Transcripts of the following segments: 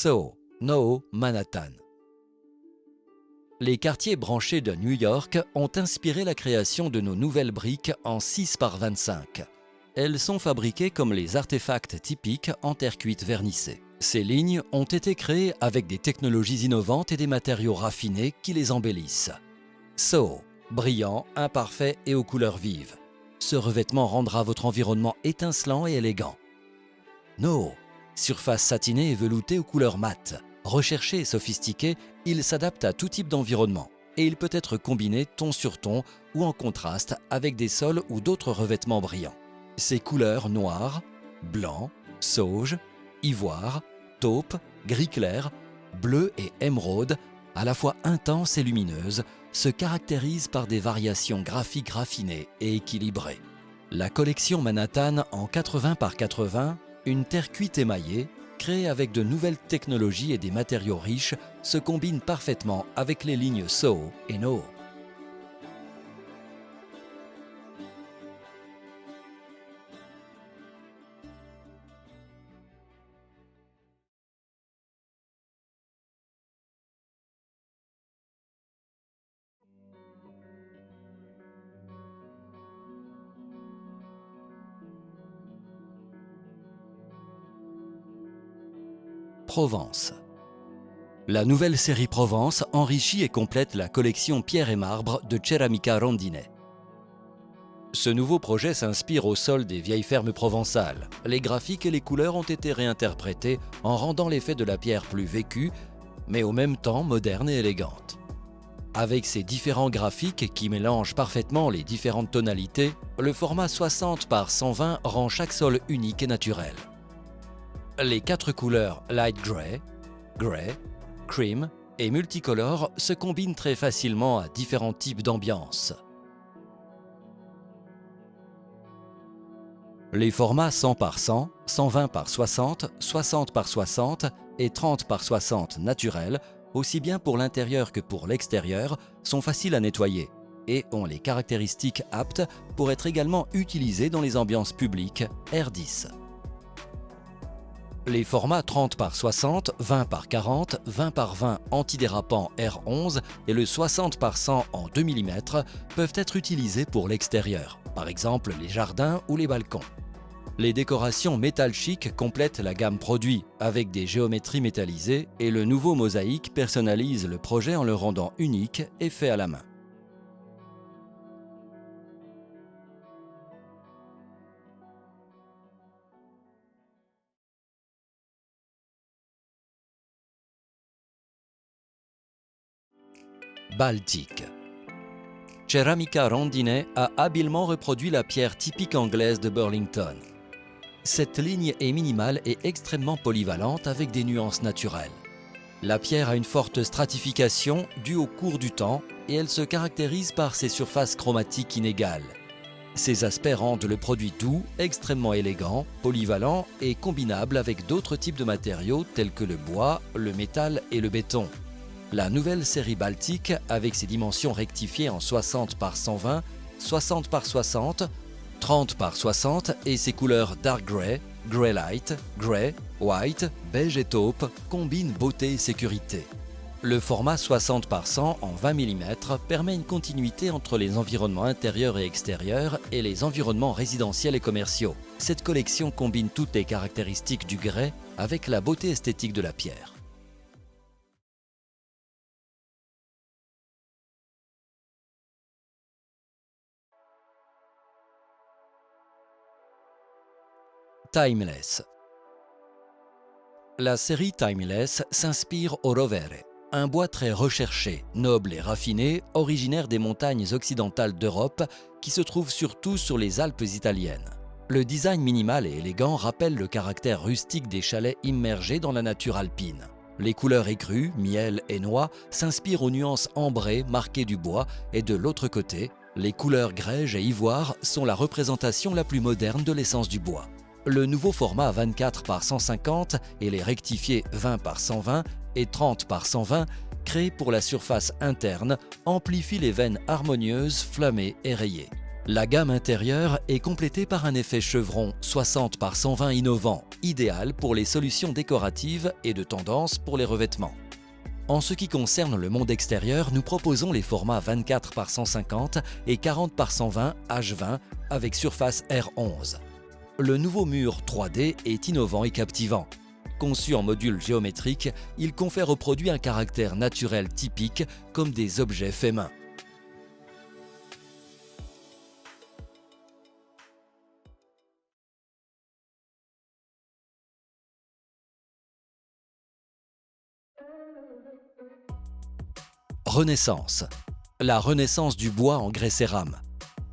Soho, NoHo, Manhattan. Les quartiers branchés de New York ont inspiré la création de nos nouvelles briques en 6 par 25. Elles sont fabriquées comme les artefacts typiques en terre cuite vernissée. Ces lignes ont été créées avec des technologies innovantes et des matériaux raffinés qui les embellissent. Soho, brillant, imparfait et aux couleurs vives. Ce revêtement rendra votre environnement étincelant et élégant. NoHo, surface satinée et veloutée aux couleurs mates. Recherché et sophistiqué, il s'adapte à tout type d'environnement et il peut être combiné ton sur ton ou en contraste avec des sols ou d'autres revêtements brillants. Ses couleurs noir, blanc, sauge, ivoire, taupe, gris clair, bleu et émeraude, à la fois intenses et lumineuses, se caractérisent par des variations graphiques raffinées et équilibrées. La collection Manhattan en 80 par 80, une terre cuite émaillée, créée avec de nouvelles technologies et des matériaux riches, se combine parfaitement avec les lignes Soho et NoHo. Provence. La nouvelle série Provence enrichit et complète la collection Pierre et Marbre de Ceramica Rondine. Ce nouveau projet s'inspire au sol des vieilles fermes provençales. Les graphiques et les couleurs ont été réinterprétés en rendant l'effet de la pierre plus vécue, mais au même temps moderne et élégante. Avec ses différents graphiques qui mélangent parfaitement les différentes tonalités, le format 60 par 120 rend chaque sol unique et naturel. Les 4 couleurs Light Grey, Grey, Cream et Multicolor se combinent très facilement à différents types d'ambiance. Les formats 100 par 100, 120 par 60, 60 par 60 et 30 par 60 naturels, aussi bien pour l'intérieur que pour l'extérieur, sont faciles à nettoyer et ont les caractéristiques aptes pour être également utilisés dans les ambiances publiques R10. Les formats 30 par 60, 20 par 40, 20 par 20 antidérapant R11 et le 60 par 100 en 2 mm peuvent être utilisés pour l'extérieur, par exemple les jardins ou les balcons. Les décorations Metal Chic complètent la gamme produit avec des géométries métallisées et le nouveau mosaïque personnalise le projet en le rendant unique et fait à la main. Baltique. Ceramica Rondine a habilement reproduit la pierre typique anglaise de Burlington. Cette ligne est minimale et extrêmement polyvalente avec des nuances naturelles. La pierre a une forte stratification due au cours du temps et elle se caractérise par ses surfaces chromatiques inégales. Ces aspects rendent le produit doux, extrêmement élégant, polyvalent et combinable avec d'autres types de matériaux tels que le bois, le métal et le béton. La nouvelle série Baltique, avec ses dimensions rectifiées en 60 par 120, 60 par 60, 30 par 60 et ses couleurs Dark Grey, Grey Light, Grey, White, beige et taupe combine beauté et sécurité. Le format 60 par 100 en 20 mm permet une continuité entre les environnements intérieurs et extérieurs et les environnements résidentiels et commerciaux. Cette collection combine toutes les caractéristiques du grès avec la beauté esthétique de la pierre. Timeless. La série Timeless s'inspire au rovere, un bois très recherché, noble et raffiné, originaire des montagnes occidentales d'Europe qui se trouve surtout sur les Alpes italiennes. Le design minimal et élégant rappelle le caractère rustique des chalets immergés dans la nature alpine. Les couleurs écrues, miel et noix s'inspirent aux nuances ambrées marquées du bois et de l'autre côté, les couleurs grège et ivoire sont la représentation la plus moderne de l'essence du bois. Le nouveau format 24 par 150 et les rectifiés 20 par 120 et 30 par 120, créés pour la surface interne, amplifient les veines harmonieuses, flammées et rayées. La gamme intérieure est complétée par un effet chevron 60 par 120 innovant, idéal pour les solutions décoratives et de tendance pour les revêtements. En ce qui concerne le monde extérieur, nous proposons les formats 24 par 150 et 40 par 120 H20 avec surface R11. Le nouveau mur 3D est innovant et captivant. Conçu en module géométrique, il confère au produit un caractère naturel typique comme des objets faits main. Renaissance. La renaissance du bois en grès cérame.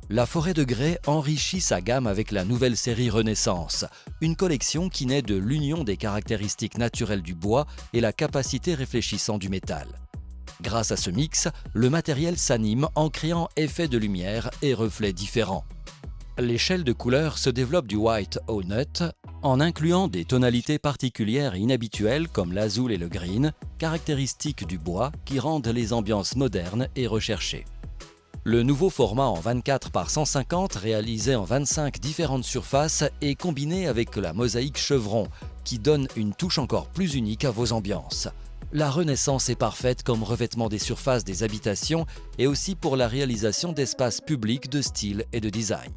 La forêt de grès enrichit sa gamme avec la nouvelle série Renaissance, une collection qui naît de l'union des caractéristiques naturelles du bois et la capacité réfléchissante du métal. Grâce à ce mix, le matériel s'anime en créant effets de lumière et reflets différents. L'échelle de couleurs se développe du white au nut en incluant des tonalités particulières et inhabituelles comme l'azul et le green, caractéristiques du bois qui rendent les ambiances modernes et recherchées. Le nouveau format en 24 par 150 réalisé en 25 différentes surfaces est combiné avec la mosaïque chevron qui donne une touche encore plus unique à vos ambiances. La Renaissance est parfaite comme revêtement des surfaces des habitations et aussi pour la réalisation d'espaces publics de style et de design.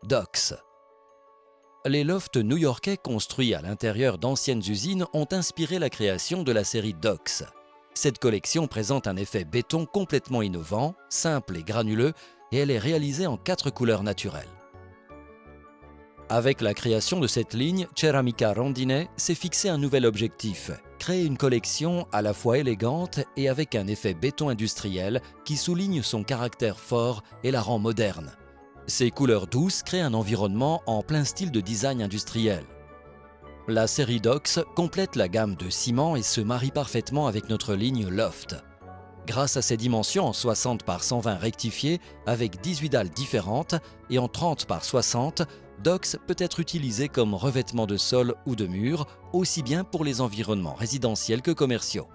Docks. Les lofts new-yorkais construits à l'intérieur d'anciennes usines ont inspiré la création de la série Docks. Cette collection présente un effet béton complètement innovant, simple et granuleux, et elle est réalisée en 4 couleurs naturelles. Avec la création de cette ligne, Ceramica Rondine s'est fixé un nouvel objectif, créer une collection à la fois élégante et avec un effet béton industriel qui souligne son caractère fort et la rend moderne. Ces couleurs douces créent un environnement en plein style de design industriel. La série Docks complète la gamme de ciment et se marie parfaitement avec notre ligne Loft. Grâce à ses dimensions en 60 par 120 rectifiées avec 18 dalles différentes et en 30 par 60, Docks peut être utilisé comme revêtement de sol ou de mur, aussi bien pour les environnements résidentiels que commerciaux.